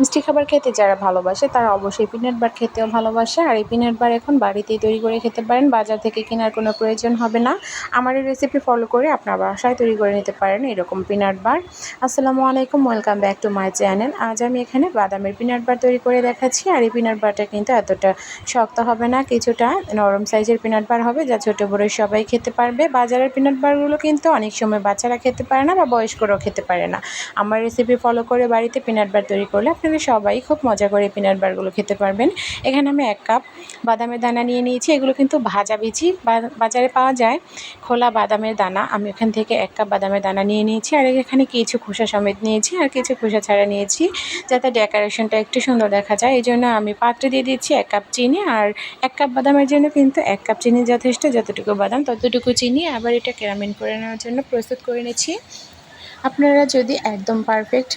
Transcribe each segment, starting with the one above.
মিষ্টি খাবার খেতে যারা ভালোবাসে তারা অবশ্যই পিনাট বার খেতেও ভালোবাসে। আর এই পিনাট বার এখন বাড়িতেই তৈরি করে খেতে পারেন, বাজার থেকে কেনার কোনো প্রয়োজন হবে না। আমার এই রেসিপি ফলো করে আপনার বাসায় তৈরি করে নিতে পারেন এরকম পিনাট বার। আসসালামু আলাইকুম, welcome back to my channel. আজ আমি এখানে বাদামের পিনাট বার তৈরি করে দেখাচ্ছি। আর এই পিনাট বারটা কিন্তু এতটা শক্ত হবে না, কিছুটা নরম সাইজের পিনাট বার হবে, যা ছোটো বড় সবাই খেতে পারবে। বাজারের পিনাট বারগুলো কিন্তু অনেক সময় বাচ্চারা খেতে পারে না বা বয়স্করাও খেতে পারে না। আমার রেসিপি ফলো করে বাড়িতে পিনাট বার তৈরি করলে আপনারা সবাই খুব মজা করে পিনাট বারগুলো খেতে পারবেন। এখানে আমি 1 কাপ বাদামের দানা নিয়ে নিয়েছি। এগুলো কিন্তু ভাজা বীচি বাজারে পাওয়া যায়, খোলা বাদামের দানা। আমি এখান থেকে 1 কাপ বাদামের দানা নিয়ে নিয়েছি। আর এখানে কিছু খোসা সমেত নিয়েছি আর কিছু খোসা ছাড়া নিয়েছি, যাতে ডেকোরেশনটা একটু সুন্দর দেখা যায়। এই জন্য আমি পাত্রে দিয়ে দিচ্ছি 1 কাপ চিনি। আর 1 কাপ বাদামের জন্য কিন্তু 1 কাপ চিনি যথেষ্ট, যতটুকু বাদাম ততটুকু চিনি। আবার এটা ক্যারামেল করে নেওয়ার জন্য প্রস্তুত করে নিচ্ছি। আপনারা যদি একদম পারফেক্ট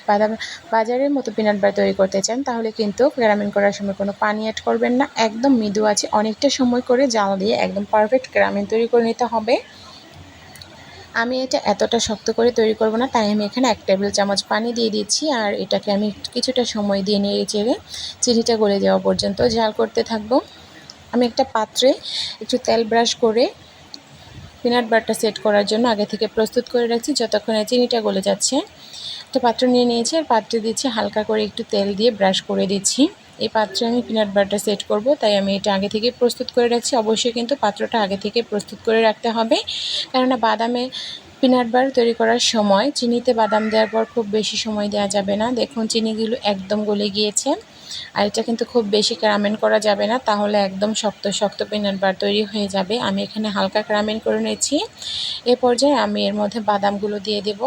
বাজারের মতো পিনাট বার তৈরি করতে চান, তাহলে কিন্তু ক্যারামেল করার সময় কোনো পানি অ্যাড করবেন না। একদম মৃদু আছে অনেকটা সময় করে জাল দিয়ে একদম পারফেক্ট ক্যারামেল তৈরি করে নিতে হবে। আমি এটা এতটা শক্ত করে তৈরি করব না, তাই আমি এখানে 1 টেবিল চামচ পানি দিয়ে দিচ্ছি। আর এটাকে আমি কিছুটা সময় দিয়ে নেড়ে চেড়ে চিনিটা গলে যাওয়া পর্যন্ত জাল করতে থাকবো। আমি একটা পাত্রে একটু তেল ব্রাশ করে পিনাট বারটা সেট করার জন্য আগে থেকে প্রস্তুত করে রাখছি, যতক্ষণে চিনিটা গলে যাচ্ছে। একটা পাত্র নিয়ে নিয়েছি আর পাত্রে দিচ্ছি হালকা করে একটু তেল দিয়ে ব্রাশ করে দিচ্ছি। এই পাত্রে আমি পিনাট বারটা সেট করব, তাই আমি এটা আগে থেকে প্রস্তুত করে রাখছি। অবশ্যই কিন্তু পাত্রটা আগে থেকে প্রস্তুত করে রাখতে হবে, কেননা বাদামে পিনাট বার তৈরি করার সময় চিনিতে বাদাম দেওয়ার পর খুব বেশি সময় দেওয়া যাবে না। দেখুন চিনিগুলো একদম গলে গিয়েছে। আর এটা কিন্তু খুব বেশি ক্যারামেল করা যাবে না, তাহলে একদম শক্ত শক্ত পিনাট বার তৈরি হয়ে যাবে। আমি এখানে হালকা ক্যারামেল করে নিয়েছি। এ পর্যায়ে আমি এর মধ্যে বাদামগুলো দিয়ে দেব।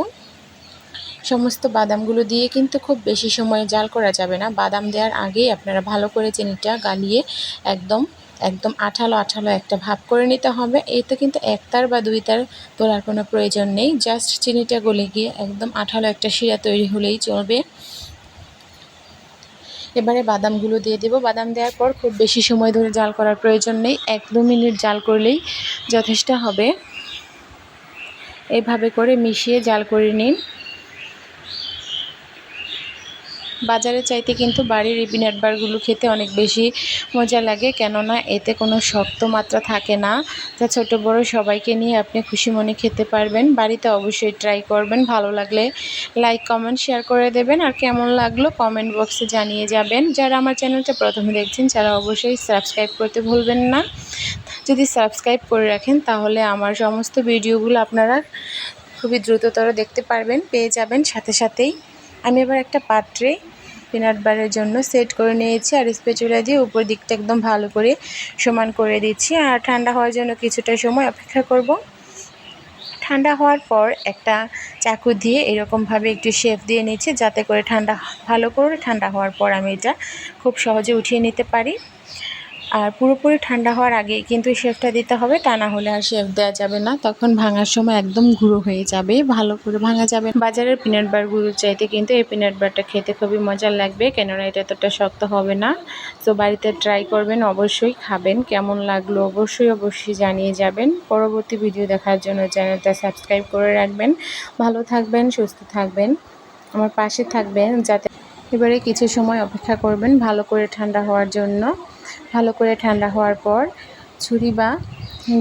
সমস্ত বাদামগুলো দিয়ে কিন্তু খুব বেশি সময় জাল করা যাবে না। বাদাম দেওয়ার আগেই আপনারা ভালো করে চিনিটা গালিয়ে একদম একদম আঠালো আঠালো একটা ভাব করে নিতে হবে। এতে কিন্তু 1 তার বা 2 তার তোলার কোনো প্রয়োজন নেই, জাস্ট চিনিটা গলে গিয়ে একদম আঠালো একটা শিরা তৈরি হলেই চলবে। এবারে বাদামগুলো দিয়ে দেব। বাদাম দেওয়ার পর খুব বেশি সময় ধরে জাল করার প্রয়োজন নেই, 1-2 মিনিট জাল করলেই যথেষ্ট হবে। এইভাবে করে মিশিয়ে জাল করে নিন। বাজারের চাইতে কিন্তু বাড়ির এই পিনাট বারগুলো খেতে অনেক বেশি মজা লাগে, কেননা এতে কোনো শক্ত মাত্রা থাকে না, যা ছোটো বড় সবাইকে নিয়ে আপনি খুশি মনে খেতে পারবেন। বাড়িতে অবশ্যই ট্রাই করবেন, ভালো লাগলে লাইক কমেন্ট শেয়ার করে দেবেন। আর কেমন লাগলো কমেন্ট বক্সে জানিয়ে যাবেন। যারা আমার চ্যানেলটা প্রথমে দেখছেন তারা অবশ্যই সাবস্ক্রাইব করতে ভুলবেন না। যদি সাবস্ক্রাইব করে রাখেন তাহলে আমার সমস্ত ভিডিওগুলো আপনারা খুবই দ্রুততর দেখতে পারবেন, পেয়ে যাবেন সাথে সাথেই। আমি এবার একটা পাত্রে পিনাট বারের জন্য সেট করে নিয়েছি আর স্প্যাচুলা দিয়ে উপর দিকটা একদম ভালো করে সমান করে দিচ্ছি। আর ঠান্ডা হওয়ার জন্য কিছুটা সময় অপেক্ষা করব। ঠান্ডা হওয়ার পর একটা চাকু দিয়ে এরকমভাবে একটু শেপ দিয়ে নিচ্ছি, যাতে করে ভালো করে ঠান্ডা হওয়ার পর আমি এটা খুব সহজে উঠিয়ে নিতে পারি। আর পুরোপুরি ঠান্ডা হওয়ার আগে কিন্তু শেফটা দিতে হবে, তা না হলে আর শেফ দেওয়া যাবে না, তখন ভাঙার সময় একদম গুঁড়ো হয়ে যাবে, ভালো করে ভাঙা যাবে। বাজারের পিনাট বারগুলোর চাইতে কিন্তু এই পিনাট বারটা খেতে খুবই মজার লাগবে, কেননা এটা এতটা শক্ত হবে না। তো বাড়িতে ট্রাই করবেন, অবশ্যই খাবেন। কেমন লাগলো অবশ্যই জানিয়ে যাবেন। পরবর্তী ভিডিও দেখার জন্য চ্যানেলটা সাবস্ক্রাইব করে রাখবেন। ভালো থাকবেন, সুস্থ থাকবেন, আমার পাশে থাকবেন। যাতে এবারে কিছু সময় অপেক্ষা করবেন ভালো করে ঠান্ডা হওয়ার জন্য। ভালো করে ঠান্ডা হওয়ার পর ছুরি বা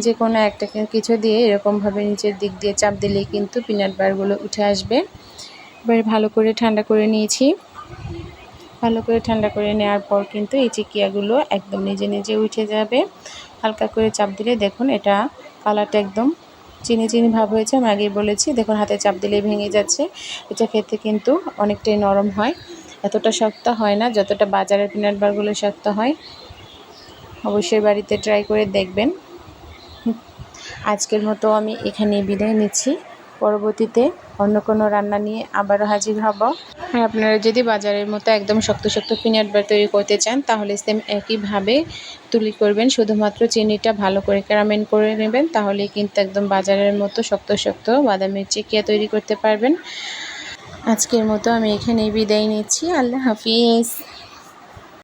যে কোনো একটা কিছু দিয়ে এরকমভাবে নিচের দিক দিয়ে চাপ দিলেই কিন্তু পিনাট বারগুলো উঠে আসবে। এবারে ভালো করে ঠান্ডা করে নিয়েছি। ভালো করে ঠান্ডা করে নেওয়ার পর কিন্তু এই চিকিয়াগুলো একদম নিজে নিজে উঠে যাবে। হালকা করে চাপ দিলে দেখুন এটা কালারটা একদম চিনি চিনি ভাব হয়েছে। আমি আগেই বলেছি, দেখুন হাতে চাপ দিলেই ভেঙে যাচ্ছে। এটা খেতে কিন্তু অনেকটাই নরম হয়, এতটা শক্ত হয় না যতটা বাজারের পিনাট বারগুলো শক্ত হয়। অবশ্যই বাড়িতে ট্রাই করে দেখবেন। আজকের মতো আমি এখানে বিদায় নিচ্ছি। পরবর্তীতে অন্য কোনো রান্না নিয়ে আবারও হাজির হব। আর আপনারা যদি বাজারের মতো একদম শক্ত শক্ত পিনাট বার তৈরি করতে চান, তাহলে সেম একইভাবে তুলি করবেন, শুধুমাত্র চিনিটা ভালো করে ক্যারামেল করে নেবেন, তাহলে কিন্তু একদম বাজারের মতো শক্ত শক্ত বাদামের চিকিয়া তৈরি করতে পারবেন। আজকের মতো আমি এখানেই বিদায় নিচ্ছি। আল্লাহ হাফিজ।